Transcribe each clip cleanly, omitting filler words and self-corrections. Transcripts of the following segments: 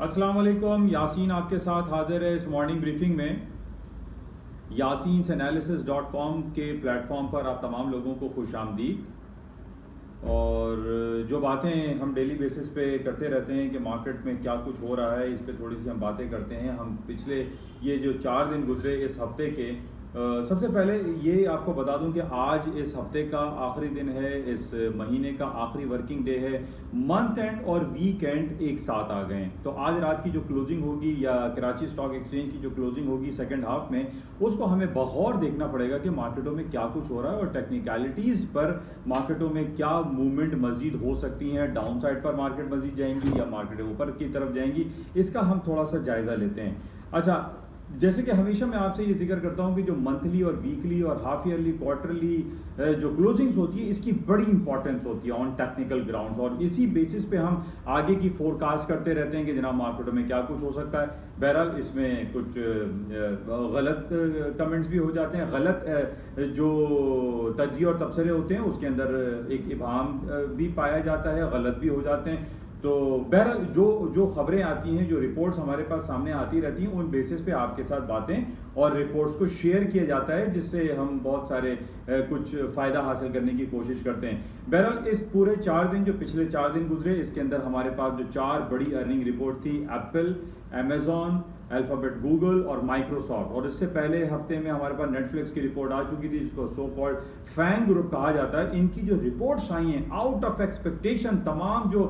अस्सलाम वालेकुम। यासीन आपके साथ हाजिर है इस मॉर्निंग ब्रीफिंग में। yasinanalysis.com के प्लेटफॉर्म पर आप तमाम लोगों को खुश आमदीद। और जो बातें हम डेली बेसिस पे करते रहते हैं कि मार्केट में क्या कुछ हो रहा है, इस पे थोड़ी सी हम बातें करते हैं। हम पिछले ये जो 4 दिन गुजरे इस हफ्ते के, सबसे पहले ये आपको बता दूं कि आज इस हफ्ते का आखिरी दिन है, इस महीने का आखिरी वर्किंग डे है। मंथ एंड और वीक एंड एक साथ आ गए हैं। तो आज रात की जो क्लोजिंग होगी या कराची स्टॉक एक्सचेंज की जो क्लोजिंग होगी सेकंड हाफ में, उसको हमें बहुत देखना पड़ेगा कि मार्केटों में क्या कुछ हो रहा है और टेक्निकलिटीज़ पर मार्केटों में क्या मूवमेंट मजीद हो सकती हैं। डाउन साइड पर मार्केट मजीद जाएंगी या मार्केट ऊपर की तरफ जाएंगी, इसका हम थोड़ा सा जायज़ा लेते हैं। अच्छा, जैसे कि हमेशा मैं आपसे ये जिक्र करता हूँ कि जो मंथली और वीकली और हाफ ईयरली क्वार्टरली जो क्लोजिंग्स होती है, इसकी बड़ी इंपॉर्टेंस होती है ऑन टेक्निकल ग्राउंड्स, और इसी बेसिस पे हम आगे की फोरकास्ट करते रहते हैं कि जनाब मार्केटों में क्या कुछ हो सकता है। बहरहाल इसमें कुछ गलत कमेंट्स भी हो जाते हैं, गलत जो तज्जिए और तबसरे होते हैं उसके अंदर एक इबाहम भी पाया जाता है, गलत भी हो जाते हैं। तो बहरहाल जो खबरें आती हैं, जो रिपोर्ट्स हमारे पास सामने आती रहती हैं, उन बेसिस पे आपके साथ बातें और रिपोर्ट्स को शेयर किया जाता है, जिससे हम बहुत सारे कुछ फ़ायदा हासिल करने की कोशिश करते हैं। बहरहाल इस पूरे 4 दिन, जो पिछले 4 दिन गुजरे, इसके अंदर हमारे पास जो 4 बड़ी अर्निंग रिपोर्ट थी, एप्पल, अमेजॉन, अल्फ़ाबेट, गूगल और माइक्रोसॉफ्ट, और इससे पहले हफ्ते में हमारे पास नेटफ्लिक्स की रिपोर्ट आ चुकी थी, जिसको सो कॉल्ड फैंग ग्रुप कहा जाता है। इनकी जो रिपोर्ट्स आई हैं आउट ऑफ एक्सपेक्टेशन, तमाम जो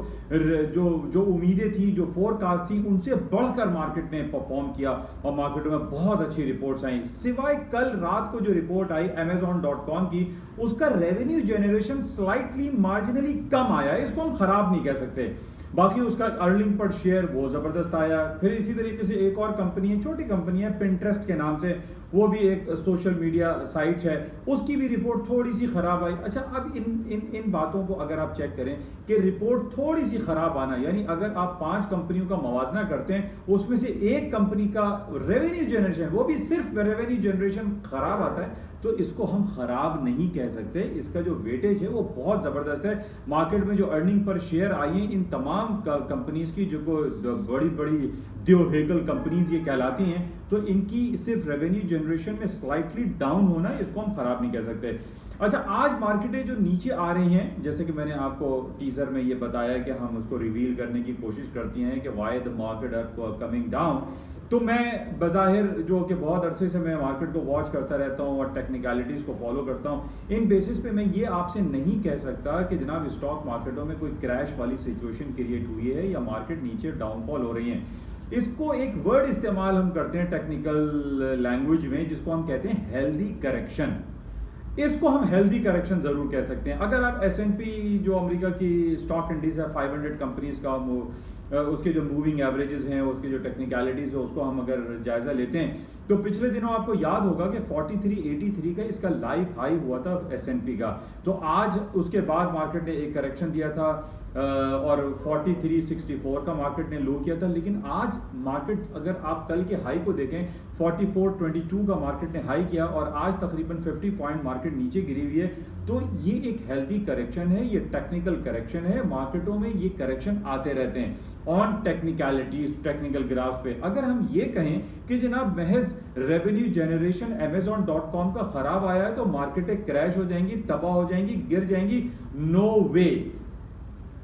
उम्मीदें थी, जो फोरकास्ट थी, उनसे बढ़कर मार्केट ने परफॉर्म किया और मार्केटों में बहुत अच्छी रिपोर्ट्स आई। सिवाय कल रात को जो रिपोर्ट आई Amazon.com की, उसका रेवेन्यू जनरेशन स्लाइटली मार्जिनली कम आया है, इसको हम खराब नहीं कह सकते। बाकी उसका अर्निंग पर शेयर वो ज़बरदस्त आया। फिर इसी तरीके से एक और कंपनी है, छोटी कंपनी है, पिंटरेस्ट के नाम से, वो भी एक सोशल मीडिया साइट है, उसकी भी रिपोर्ट थोड़ी सी ख़राब आई। अच्छा, अब इन बातों को अगर आप चेक करें कि रिपोर्ट थोड़ी सी ख़राब आना, यानी अगर आप 5 कंपनियों का मवाजना करते हैं, उसमें से एक कंपनी का रेवेन्यू जनरेशन, वो भी सिर्फ रेवेन्यू जनरेशन ख़राब आता है, तो इसको हम ख़राब नहीं कह सकते। इसका जो वेटेज है वो बहुत ज़बरदस्त है। मार्केट में जो अर्निंग पर शेयर आई है इन तमाम कंपनीज़ की, जो बड़ी बड़ी द्योहेकल कंपनीज ये कहलाती हैं, तो इनकी सिर्फ रेवेन्यू जनरेशन में स्लाइटली डाउन होना, इसको हम ख़राब नहीं कह सकते। अच्छा, आज मार्केटें जो नीचे आ रही हैं, जैसे कि मैंने आपको टीजर में ये बताया कि हम उसको रिवील करने की कोशिश करती हैं कि why the market are coming down, तो मैं बज़ाहिर जो कि बहुत अरसे से मैं मार्केट को वॉच करता रहता हूँ और टेक्निकलिटीज़ को फॉलो करता हूँ, इन बेसिस पे मैं ये आपसे नहीं कह सकता कि जनाब स्टॉक मार्केटों में कोई क्रैश वाली सिचुएशन क्रिएट हुई है या मार्केट नीचे डाउनफॉल हो रही है। इसको एक वर्ड इस्तेमाल हम करते हैं टेक्निकल लैंग्वेज में, जिसको हम कहते हैं हेल्दी करेक्शन। इसको हम हेल्दी करेक्शन जरूर कह सकते हैं। अगर आप S&P जो अमेरिका की स्टॉक इंडेक्स है 500 कंपनीज का, उसके जो मूविंग एवरेजेस हैं, उसके जो टेक्निकलिटीज़ है, उसको हम अगर जायज़ा लेते हैं, तो पिछले दिनों आपको याद होगा कि 4383 का इसका लाइफ हाई हुआ था S&P का। तो आज उसके बाद मार्केट ने एक करेक्शन दिया था और 4364 का मार्केट ने लो किया था। लेकिन आज मार्केट, अगर आप कल के हाई को देखें, 4422 का मार्केट ने हाई किया और आज तकरीबन 50 पॉइंट मार्केट नीचे गिरी हुई है। तो ये एक हेल्दी करेक्शन है, ये टेक्निकल करेक्शन है। मार्केटों में ये करेक्शन आते रहते हैं ऑन टेक्निकलिटीज, टेक्निकल ग्राफ्स पे। अगर हम ये कहें कि जनाब महज रेवेन्यू जनरेशन Amazon.com का खराब आया है तो मार्केटें क्रैश हो जाएंगी, तबाह हो जाएंगी, गिर जाएंगी, नो वे।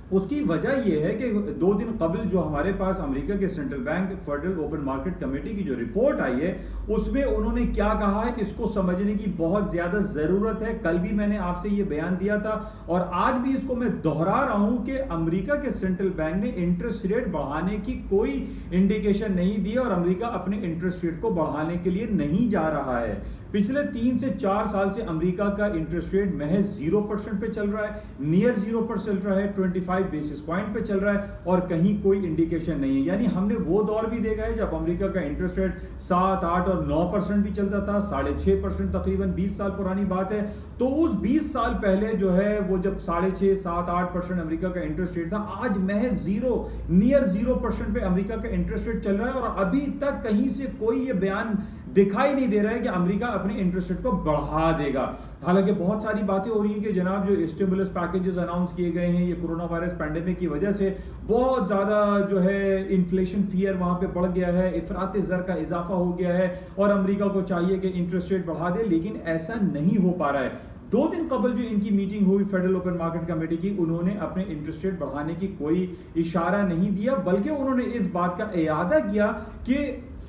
उसकी वजह यह है कि 2 दिन कबल जो हमारे पास अमेरिका के central bank federal open market committee की जो रिपोर्ट आई है, उसमें उन्होंने क्या कहा है, इसको समझने की बहुत ज़्यादा ज़रूरत है। कल भी मैंने आपसे ये बयान दिया था और आज भी इसको मैं दोहरा रहा हूं कि अमेरिका के सेंट्रल बैंक ने इंटरेस्ट रेट बढ़ाने की कोई इंडिकेशन नहीं दी और अमेरिका अपने इंटरेस्ट रेट को बढ़ाने के लिए नहीं जा रहा है। पिछले 3 से 4 साल से अमेरिका का इंटरेस्ट रेट महज 0% पे चल रहा है, नियर 0 पर चल रहा है, 25 बेसिस पॉइंट पे चल रहा है और कहीं कोई इंडिकेशन नहीं है। यानी हमने वो दौर भी देखा है जब अमेरिका का इंटरेस्ट रेट 7, 8 और 9% भी चलता था, 6.5% तकरीबन 20 साल पुरानी बात है। तो उस 20 साल पहले जो है वो जब 6.5, 7, 8% अमेरिका का इंटरेस्ट रेट था, आज महज 0, नियर 0% पे अमेरिका का इंटरेस्ट रेट चल रहा है और अभी तक कहीं से कोई ये बयान दिखाई नहीं दे रहा है कि अमेरिका अपने इंटरेस्ट रेट को बढ़ा देगा। हालांकि बहुत सारी बातें हो रही हैं कि जनाब जो स्टिमुलस पैकेजेस अनाउंस किए गए हैं, ये कोरोना वायरस पैंडेमिक की वजह से बहुत ज़्यादा जो है इन्फ्लेशन फियर वहाँ पे बढ़ गया है, इफरात ज़र का इजाफा हो गया है और अमेरिका को चाहिए कि इंटरेस्ट रेट बढ़ा दे, लेकिन ऐसा नहीं हो पा रहा है। 2 दिन कबल जो इनकी मीटिंग हुई फेडरल ओपन मार्केट कमेटी की, उन्होंने अपने इंटरेस्ट रेट बढ़ाने की कोई इशारा नहीं दिया, बल्कि उन्होंने इस बात का इयादा किया कि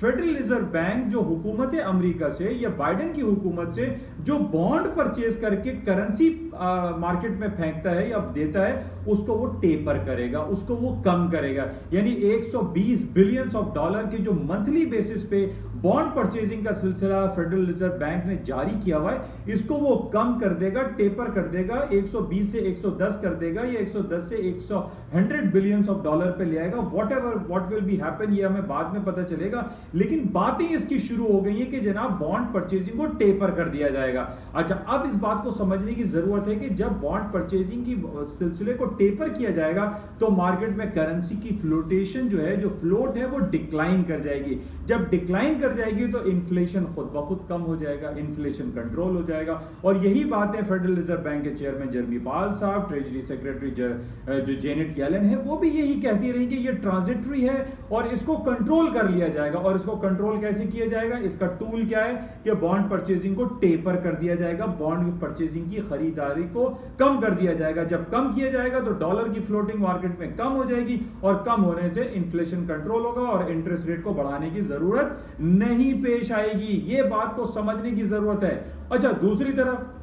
फेडरल रिजर्व बैंक जो हुकूमत अमेरिका से या बाइडेन की हुकूमत से जो बॉन्ड परचेज करके करेंसी मार्केट में फेंकता है या देता है, उसको वो टेपर करेगा, उसको वो कम करेगा। यानी 120 बिलियन ऑफ डॉलर के जो मंथली बेसिस पे बॉन्ड परचेजिंग का सिलसिला फेडरल रिजर्व बैंक ने जारी किया हुआ है, इसको वो कम कर देगा, टेपर कर देगा, 120 से 110 कर देगा या 110 से 100 बिलियन ऑफ डॉलर पे ले आएगा। व्हाट विल बी हैपन ये हमें बाद में पता चलेगा, लेकिन बातें इसकी शुरू हो गई है कि जनाब बॉन्ड परचेजिंग को टेपर कर दिया जाएगा। अच्छा, अब इस बात को समझने की जरूरत है कि जब बॉन्ड परचेजिंग की सिलसिले को टेपर किया जाएगा तो मार्केट में करेंसी की फ्लोटेशन जो है, जो फ्लोट है, वो डिक्लाइन कर जाएगी। जब डिक्लाइन कर जाएगी तो इन्फ्लेशन खुद ब खुद कम हो जाएगा, इन्फ्लेशन कंट्रोल हो जाएगा। और यही बातें फेडरल रिजर्व बैंक के चेयरमैन जेरेमी पावल साहब, ट्रेजरी सेक्रेटरी जो जेनेट येलन है, वो भी यही कहती रही कि ये ट्रांजिटरी है और इसको कंट्रोल कर लिया जाएगा। और इसको कंट्रोल कैसे किया जाएगा? इसका टूल क्या है कि बॉन्ड परचेजिंग को टेपर कर दिया जाएगा, बॉन्ड परचेजिंग की खरीदारी को कम कर दिया जाएगा। जब कम किया जाएगा तो डॉलर की फ्लोटिंग मार्केट में कम हो जाएगी और कम होने से इन्फ्लेशन कंट्रोल होगा और इंटरेस्ट रेट को बढ़ाने की जरूरत नहीं पेश आएगी। ये बात को समझने की जरूरत है। अच्छा, दूसरी तरफ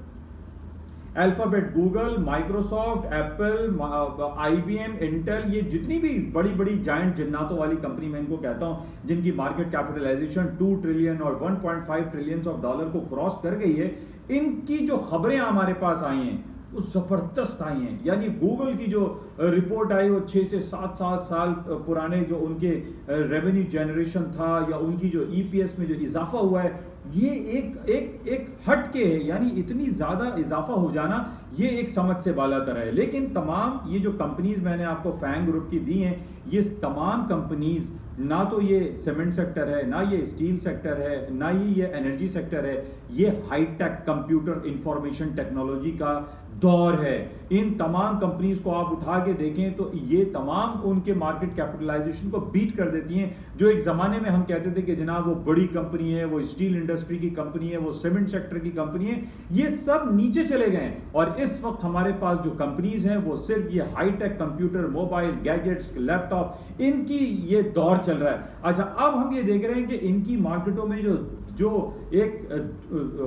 alphabet, Google, Microsoft, Apple, IBM, Intel, ये जितनी भी बड़ी बड़ी जायंट जिन्नातों वाली कंपनी मैं इनको कहता हूं, जिनकी मार्केट कैपिटलाइजेशन 2 ट्रिलियन और 1.5 ट्रिलियन ऑफ डॉलर को क्रॉस कर गई है, इनकी जो खबरें हमारे पास आई हैं वो जबरदस्त आई हैं। यानी गूगल की जो रिपोर्ट आई वो 6 से 7 साल पुराने जो उनके रेवेन्यू जनरेशन था या उनकी जो ईपीएस में जो इजाफा हुआ है, ये एक हट के है। यानी इतनी ज्यादा इजाफा हो जाना ये एक समझ से बालातर है। लेकिन तमाम ये जो कंपनीज मैंने आपको फैंग ग्रुप की दी हैं, ये तमाम कंपनीज, ना तो ये सीमेंट सेक्टर है, ना ये स्टील सेक्टर है, ना ही ये एनर्जी सेक्टर है, ये हाईटेक कंप्यूटर इंफॉर्मेशन टेक्नोलॉजी का दौर है। इन तमाम कंपनीज को आप उठा के देखें तो ये तमाम उनके मार्केट कैपिटलाइजेशन को बीट कर देती हैं। जो एक जमाने में हम कहते थे कि जनाब वो बड़ी कंपनी है, वो स्टील इंडस्ट्री की कंपनी है, वो सीमेंट सेक्टर की कंपनी है, ये सब नीचे चले गए और इस वक्त हमारे पास जो कंपनीज हैं वो सिर्फ ये hi tech computer, mobile, gadgets, laptop, इनकी ये दौर चल रहा है। अच्छा, अब हम ये देख रहे हैं कि इनकी मार्केटों में जो एक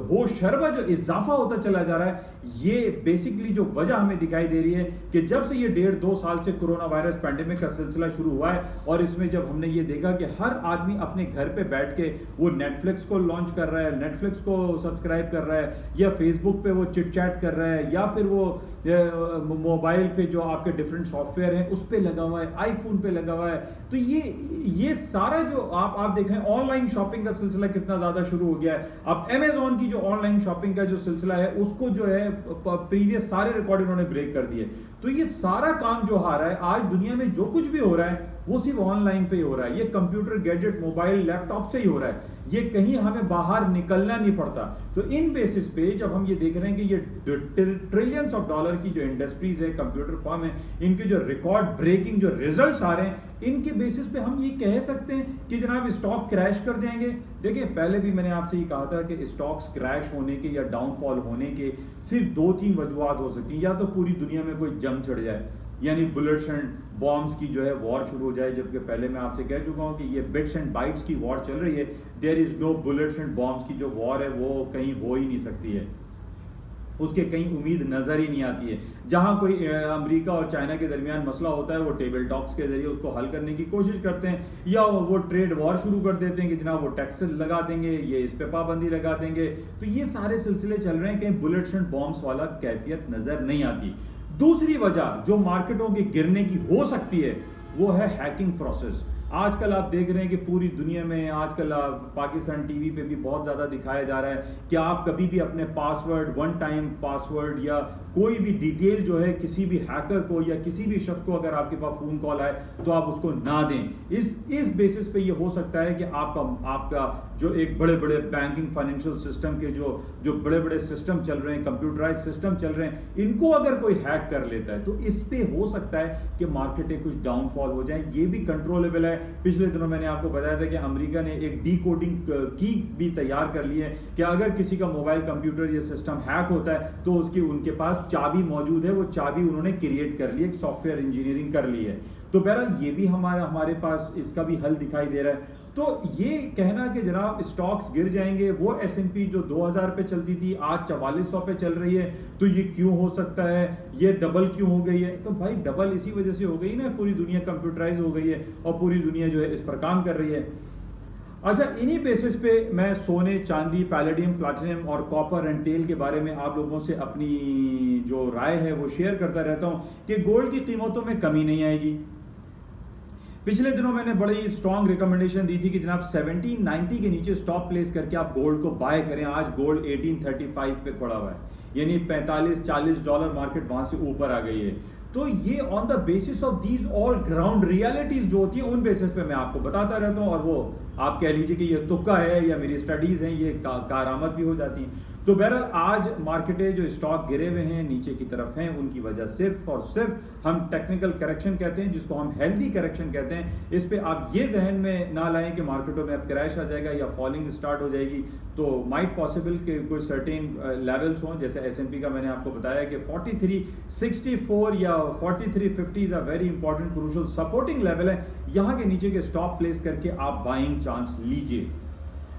होशरबा जो इजाफा होता चला जा रहा है, ये बेसिकली जो वजह हमें दिखाई दे रही है कि जब से ये 1.5-2 साल से कोरोना वायरस पैंडेमिक का सिलसिला शुरू हुआ है और इसमें जब हमने ये देखा कि हर आदमी अपने घर पे बैठ के वो नेटफ्लिक्स को लॉन्च कर रहा है, नेटफ्लिक्स को सब्सक्राइब कर रहा है, या फेसबुक पे वो चिट चैट कर रहा है, या फिर वो मोबाइल पे जो आपके डिफरेंट सॉफ्टवेयर हैं उस पे लगा हुआ है, आईफोन पे लगा हुआ है, तो ये सारा जो आप देख रहे हैं, ऑनलाइन शॉपिंग का सिलसिला कितना ज्यादा शुरू हो गया है। अब अमेजॉन की जो ऑनलाइन शॉपिंग का जो सिलसिला है उसको जो है प्रीवियस सारे रिकॉर्ड इन्होंने ब्रेक कर दिए। तो ये सारा काम जो आ रहा है, आज दुनिया में जो कुछ भी हो रहा है वो सिर्फ ऑनलाइन पे ही हो रहा है। ये कंप्यूटर, गैजेट, मोबाइल, लैपटॉप से ही हो रहा है, ये कहीं हमें बाहर निकलना नहीं पड़ता। तो इन बेसिस पे जब हम ये देख रहे हैं कि ये ट्रिलियंस ऑफ डॉलर की जो इंडस्ट्रीज है, कंप्यूटर फर्म है, इनके जो रिकॉर्ड ब्रेकिंग जो रिजल्ट्स आ रहे हैं, इनके बेसिस पे हम ये कह सकते हैं कि जनाब स्टॉक क्रैश कर जाएंगे। देखिए, पहले भी मैंने आपसे ये कहा था कि स्टॉक्स क्रैश होने के या डाउनफॉल होने के सिर्फ 2-3 वजूहात हो सकती हैं। या तो पूरी दुनिया में कोई जंग छिड़ जाए, यानी बुलेट्स एंड बॉम्ब्स की जो है वॉर शुरू हो जाए, जबकि पहले मैं आपसे कह चुका हूं कि ये बिट्स एंड बाइट्स की वॉर चल रही है। There is no bullets and bombs की जो वॉर है वो कहीं हो ही नहीं सकती है, उसके कहीं उम्मीद नजर ही नहीं आती है। जहां कोई अमेरिका और चाइना के दरमियान मसला होता है, वो टेबल टॉक्स के जरिए उसको हल करने की कोशिश करते हैं, या वो ट्रेड वॉर शुरू कर देते हैं कि जनाब वो टैक्स लगा देंगे, ये इस पे पाबंदी लगा देंगे। तो ये सारे सिलसिले चल रहे हैं, कहीं बुलेट्स एंड बॉम्ब्स वाला कैफियत नजर नहीं आती। दूसरी वजह जो मार्केटों के गिरने की हो सकती है वो है हैकिंग प्रोसेस। आजकल आप देख रहे हैं कि पूरी दुनिया में आजकल पाकिस्तान टीवी पे भी बहुत ज़्यादा दिखाया जा रहा है कि आप कभी भी अपने पासवर्ड, वन टाइम पासवर्ड या कोई भी डिटेल जो है किसी भी हैकर को या किसी भी शख्स को अगर आपके पास फ़ोन कॉल आए तो आप उसको ना दें। इस बेसिस पे ये हो सकता है कि आपका जो एक बड़े बड़े बैंकिंग फाइनेंशियल सिस्टम के जो बड़े बड़े सिस्टम चल रहे हैं, कंप्यूटराइज सिस्टम चल रहे हैं, इनको अगर कोई हैक कर लेता है तो इस पे हो सकता है कि मार्केटें कुछ डाउनफॉल हो जाए। ये भी कंट्रोलेबल है। पिछले दिनों मैंने आपको बताया था कि अमेरिका ने एक डीकोडिंग की भी तैयार कर ली है कि अगर किसी का मोबाइल कंप्यूटर या सिस्टम हैक होता है तो उसकी उनके पास चाबी मौजूद है, वो चाबी उन्होंने क्रिएट कर ली है, एक सॉफ्टवेयर इंजीनियरिंग कर ली है। तो बहरहाल ये भी हमारे पास इसका भी हल दिखाई दे रहा है। तो ये कहना कि जनाब स्टॉक्स गिर जाएंगे, वो S&P जो 2000 पे चलती थी आज 4400 पे चल रही है, तो ये क्यों हो सकता है, ये डबल क्यों हो गई है? तो भाई डबल इसी वजह से हो गई ना, पूरी दुनिया कंप्यूटराइज हो गई है और पूरी दुनिया जो है इस पर काम कर रही है। अच्छा, इन्हीं बेसिस पे मैं सोने, चांदी, पैलेडियम, प्लैटिनम और कॉपर एंड तेल के बारे में आप लोगों से अपनी जो राय है वो शेयर करता रहता हूं कि गोल्ड की कीमतों में कमी नहीं आएगी। पिछले दिनों मैंने बड़ी स्ट्रॉन्ग रिकमेंडेशन दी थी कि जनाब 1790 के नीचे स्टॉप प्लेस करके आप गोल्ड को बाय करें। आज गोल्ड 1835 पे खड़ा हुआ है, यानी 45-40 डॉलर मार्केट वहां से ऊपर आ गई है। तो ये on the basis of these all ground realities जो होती है उन बेसिस पे मैं आपको बताता रहता हूँ, और वो आप कह लीजिए कि ये तुक्का है या मेरी स्टडीज हैं, ये कारामद भी हो जाती हैं। तो बहरहाल आज मार्केटें जो स्टॉक गिरे हुए हैं नीचे की तरफ हैं, उनकी वजह सिर्फ और सिर्फ हम टेक्निकल करेक्शन कहते हैं, जिसको हम हेल्दी करेक्शन कहते हैं। इस पे आप ये जहन में ना लाएं कि मार्केटों में अब क्रैश आ जाएगा या फॉलिंग स्टार्ट हो जाएगी। तो माइट पॉसिबल कि कोई सर्टेन लेवल्स हों, जैसे S&P का मैंने आपको बताया कि 4364 या 4350 is a very important crucial supporting level है। यहाँ के नीचे के स्टॉप प्लेस करके आप बाइंग चांस लीजिए।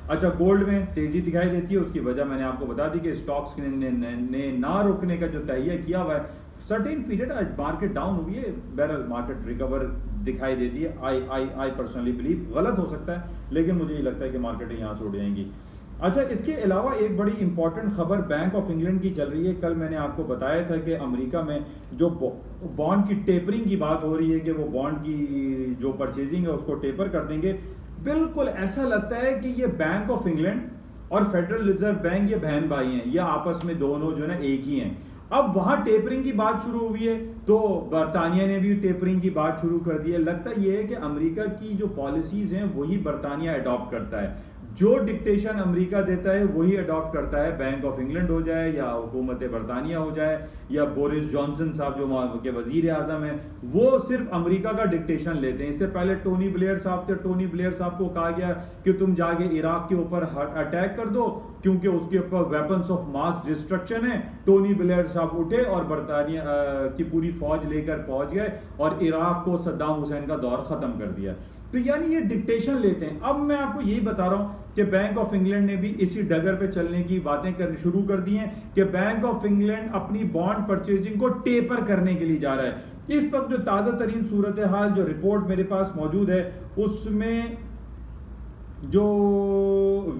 अच्छा, गोल्ड में तेजी दिखाई देती है, उसकी वजह मैंने आपको बता दी कि स्टॉक्स ने ना रुकने का जो तहिया किया हुआ है, सर्टेन पीरियड आज मार्केट डाउन हुई है, बहरहाल मार्केट रिकवर दिखाई देती है। आई पर्सनली बिलीव, गलत हो सकता है लेकिन मुझे ये लगता है कि मार्केटें यहाँ से उड़ जाएंगी। अच्छा, इसके अलावा एक बड़ी इंपॉर्टेंट खबर बैंक ऑफ इंग्लैंड की चल रही है। कल मैंने आपको बताया था कि अमेरिका में जो बॉन्ड की टेपरिंग की बात हो रही है कि वो बॉन्ड की जो परचेजिंग है उसको टेपर कर देंगे। बिल्कुल ऐसा लगता है कि ये बैंक ऑफ इंग्लैंड और फेडरल रिजर्व बैंक ये बहन भाई हैं, ये आपस में दोनों जो है ना एक ही हैं। अब वहां टेपरिंग की बात शुरू हुई है तो बरतानिया ने भी टेपरिंग की बात शुरू कर दी है। लगता ये है कि अमेरिका की जो पॉलिसीज हैं वही बरतानिया अडॉप्ट करता है, जो डिक्टेशन अमेरिका देता है वही अडॉप्ट करता है। बैंक ऑफ इंग्लैंड हो जाए या हुकूमत बरतानिया हो जाए या बोरिस जॉनसन साहब जो के वजीर आजम हैं, वो सिर्फ अमेरिका का डिक्टेशन लेते हैं। इससे पहले टोनी ब्लेयर साहब थे, टोनी ब्लेयर साहब को कहा गया कि तुम जाके इराक के ऊपर अटैक कर दो क्योंकि उसके ऊपर वेपन्स ऑफ मास डिस्ट्रक्शन है। टोनी ब्लेयर साहब उठे और बरतानिया की पूरी फौज लेकर पहुंच गए और इराक को सद्दाम हुसैन का दौर खत्म कर दिया। तो यानी ये डिक्टेशन लेते हैं। अब मैं आपको यही बता रहा हूं कि बैंक ऑफ इंग्लैंड ने भी इसी डगर पे चलने की बातें करनी शुरू कर दी हैं कि बैंक ऑफ इंग्लैंड अपनी बॉन्ड परचेजिंग को टेपर करने के लिए जा रहा है। इस वक्त जो ताजा तरीन सूरत हाल जो रिपोर्ट मेरे पास मौजूद है उसमें जो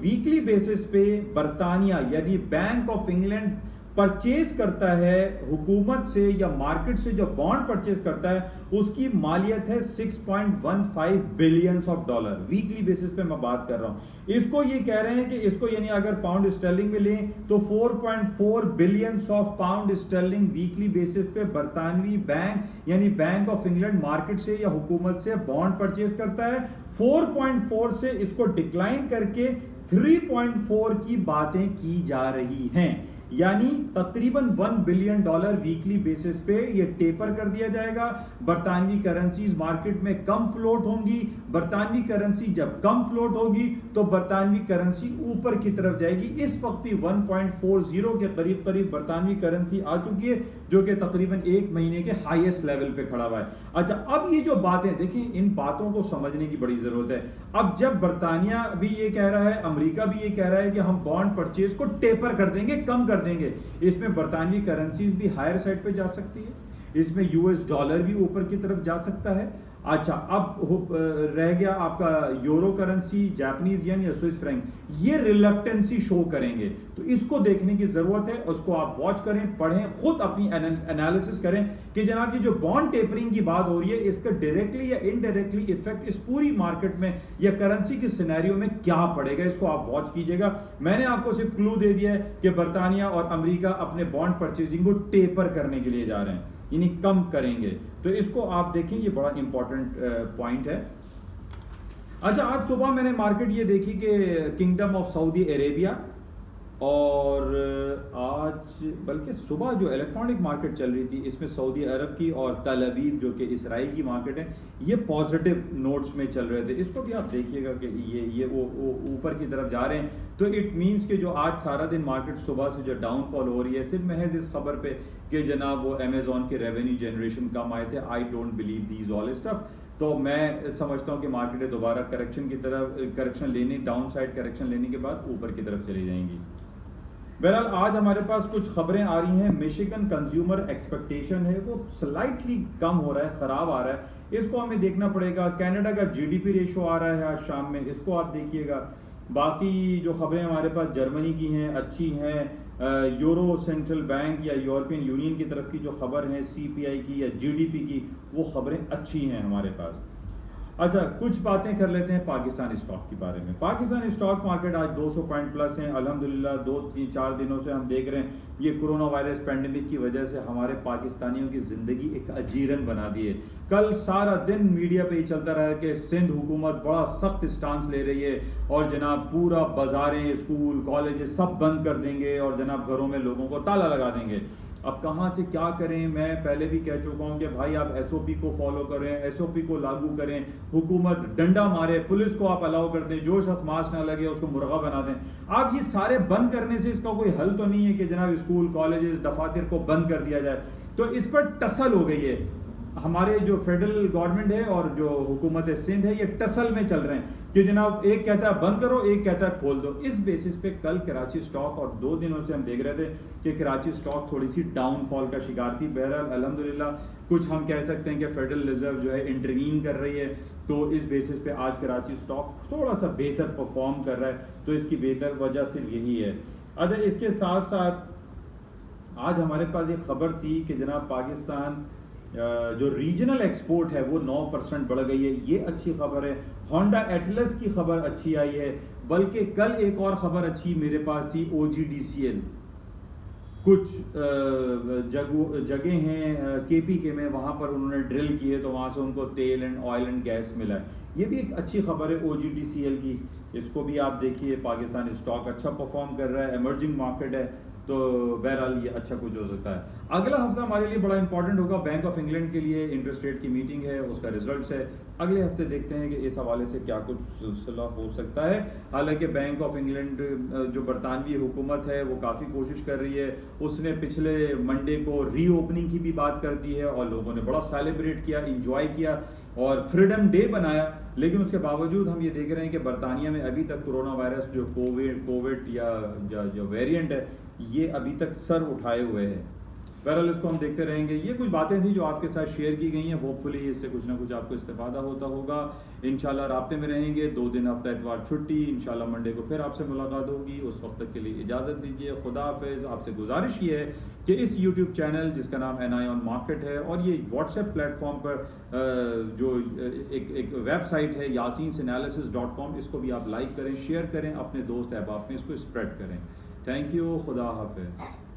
वीकली बेसिस पे बरतानिया यानी बैंक ऑफ इंग्लैंड परचेज करता है हुकूमत से या मार्केट से, जो बॉन्ड परचेज करता है उसकी मालियत है 6.15 billions of dollar. Weekly basis पे मैं बात कर रहा हूं। इसको ये कह रहे हैं कि इसको यानी अगर पाउंड स्टर्लिंग में लें तो 4.4 billions of pound sterling weekly basis पे बरतानवी बैंक यानी बैंक ऑफ इंग्लैंड मार्केट से या हुकूमत से बॉन्ड परचेज करता है। 4.4 से इसको डिक्लाइन करके 3.4 की बातें की जा रही हैं, यानी तकरीबन $1 बिलियन वीकली बेसिस पे ये टेपर कर दिया जाएगा। बरतानवी करेंसीज मार्केट में कम फ्लोट होंगी। बरतानवी करेंसी जब कम फ्लोट होगी तो बरतानवी करेंसी ऊपर की तरफ जाएगी। इस वक्त भी 1.40 के करीब करीब बरतानवी करेंसी आ चुकी है, जो कि तकरीबन एक महीने के हाईएस्ट लेवल पे खड़ा हुआ है। अच्छा, अब ये जो बातें देखिए, इन बातों को समझने की बड़ी जरूरत है। अब जब बरतानिया भी ये कह रहा है, अमेरिका भी ये कह रहा है कि हम बॉन्ड परचेज को टेपर कर देंगे, कम कर देंगे, इसमें बरतानवी करेंसीज भी हायर साइड पे जा सकती है, इसमें यूएस डॉलर भी ऊपर की तरफ जा सकता है। अच्छा, अब रह गया आपका यूरो करेंसी, जापानीज येन या स्विस फ्रैंक, ये रिलक्टेंसी शो करेंगे, तो इसको देखने की जरूरत है। उसको आप वॉच करें, पढ़ें, खुद अपनी एनालिसिस करें कि जनाब ये जो बॉन्ड टेपरिंग की बात हो रही है इसका डायरेक्टली या इनडायरेक्टली इफेक्ट इस पूरी मार्केट में या करेंसी के सिनेरियो में क्या पड़ेगा, इसको आप वॉच कीजिएगा। मैंने आपको सिर्फ क्लू दे दिया है कि बरतानिया और अमेरिका अपने बॉन्ड परचेजिंग को टेपर करने के लिए जा रहे हैं, यानी कम करेंगे, तो इसको आप देखें, ये बड़ा इंपॉर्टेंट पॉइंट है। अच्छा, आज सुबह मैंने मार्केट ये देखी कि किंगडम ऑफ सऊदी अरेबिया और आज बल्कि सुबह जो इलेक्ट्रॉनिक मार्केट चल रही थी इसमें सऊदी अरब की और तल अवीव जो कि इसराइल की मार्केट है, ये पॉजिटिव नोट्स में चल रहे थे। इसको भी आप देखिएगा कि ये वो ऊपर की तरफ जा रहे हैं। तो इट मींस कि जो आज सारा दिन मार्केट सुबह से जो डाउनफॉल हो रही है सिर्फ महज इस खबर पे कि जनाब वो अमेजोन के रेवेन्यू जनरेशन कम आए थे। I don't believe these all stuff. तो मैं समझता हूँ कि मार्केटें दोबारा करेक्शन लेने, डाउन साइड करेक्शन लेने के बाद ऊपर की तरफ चली जाएंगी। बहरहाल आज हमारे पास कुछ खबरें आ रही हैं। मिशिगन कंज्यूमर एक्सपेक्टेशन है वो स्लाइटली कम हो रहा है, ख़राब आ रहा है, इसको हमें देखना पड़ेगा। कनाडा का जीडीपी रेशो आ रहा है आज शाम में, इसको आप देखिएगा। बाकी जो खबरें हमारे पास जर्मनी की हैं अच्छी हैं। यूरो सेंट्रल बैंक या यूरोपियन यूनियन की तरफ की जो खबर है सीपीआई की या जीडीपी की, वो खबरें अच्छी हैं हमारे पास। अच्छा, कुछ बातें कर लेते हैं पाकिस्तान स्टॉक के बारे में। पाकिस्तान स्टॉक मार्केट आज 200 पॉइंट प्लस हैं अल्हम्दुलिल्लाह। 2-4 दिनों से हम देख रहे हैं ये कोरोना वायरस पैंडेमिक की वजह से हमारे पाकिस्तानियों की ज़िंदगी एक अजीरन बना दी है। कल सारा दिन मीडिया पे ही चलता रहा कि सिंध हुकूमत बड़ा सख्त स्टांस ले रही है और जनाब पूरा बाजारें, स्कूल, कॉलेज सब बंद कर देंगे और जनाब घरों में लोगों को ताला लगा देंगे। अब कहाँ से क्या करें? मैं पहले भी कह चुका हूँ कि भाई आप एसओपी को फॉलो करें, एसओपी को लागू करें। हुकूमत डंडा मारे, पुलिस को आप अलाउ कर दें, जो शख्स मास्क ना लगे उसको मुर्गा बना दें। आप ये सारे बंद करने से इसका कोई हल तो नहीं है कि जनाब स्कूल, कॉलेजेस, दफातर को बंद कर दिया जाए। तो इस पर टसल हो गई है। हमारे जो फेडरल गवर्नमेंट है और जो हुकूमत सिंध है ये टसल में चल रहे हैं कि जनाब एक कहता है बंद करो, एक कहता है खोल दो। इस बेसिस पे कल कराची स्टॉक, और 2 दिनों से हम देख रहे थे कि कराची स्टॉक थोड़ी सी डाउनफॉल का शिकार थी। बहरहाल अल्हम्दुलिल्लाह कुछ हम कह सकते हैं कि फेडरल रिजर्व जो है इंटरवीन कर रही है, तो इस बेसिस पे आज कराची स्टॉक थोड़ा सा बेहतर परफॉर्म कर रहा है। तो इसकी बेहतर वजह सिर्फ यही है। अच्छा, इसके साथ साथ आज हमारे पास एक खबर थी कि जनाब पाकिस्तान जो रीजनल एक्सपोर्ट है वो 9% बढ़ गई है। ये अच्छी खबर है। होंडा एटलस की खबर अच्छी आई है। बल्कि कल एक और खबर अच्छी मेरे पास थी, OGDCL कुछ जगह हैं KPK में, वहाँ पर उन्होंने ड्रिल किए तो वहाँ से उनको तेल एंड ऑयल एंड गैस मिला है। ये भी एक अच्छी खबर है OGDCL की। इसको भी आप देखिए, पाकिस्तान स्टॉक अच्छा परफॉर्म कर रहा है, एमर्जिंग मार्केट है, तो बहरहाल ये अच्छा कुछ हो सकता है। अगला हफ्ता हमारे लिए बड़ा इंपॉर्टेंट होगा। बैंक ऑफ इंग्लैंड के लिए इंटरेस्ट रेट की मीटिंग है, उसका रिजल्ट्स है। अगले हफ्ते देखते हैं कि इस हवाले से क्या कुछ सिलसिला हो सकता है। हालांकि बैंक ऑफ इंग्लैंड जो बरतानवी हुकूमत है वो काफ़ी कोशिश कर रही है। उसने पिछले मंडे को रीओपनिंग की भी बात कर दी है और लोगों ने बड़ा सेलिब्रेट किया, इंजॉय किया और फ्रीडम डे बनाया। लेकिन उसके बावजूद हम ये देख रहे हैं कि बरतानिया में अभी तक कोरोना वायरस जो कोविड या जो वेरिएंट है ये अभी तक सर उठाए हुए है। बहरहाल इसको हम देखते रहेंगे। ये कुछ बातें थी जो आपके साथ शेयर की गई हैं। होपफुली इससे कुछ ना कुछ आपको इस्तेफादा होता होगा। इंशाल्लाह राब्ते में रहेंगे। 2 दिन हफ्ता इतवार छुट्टी, इंशाल्लाह मंडे को फिर आपसे मुलाकात होगी। उस वक्त तक के लिए इजाज़त दीजिए। खुदा हाफिज़। आपसे गुजारिश ये है कि इस यूट्यूब चैनल जिसका नाम NI ऑन मार्केट है और ये व्हाट्सएप प्लेटफॉर्म पर जो एक वेबसाइट है yasinanalysis.com, इसको भी आप लाइक करें, शेयर करें, अपने दोस्त अहबाब में इसको स्प्रेड करें। Thank you. खुदा हाफिज़।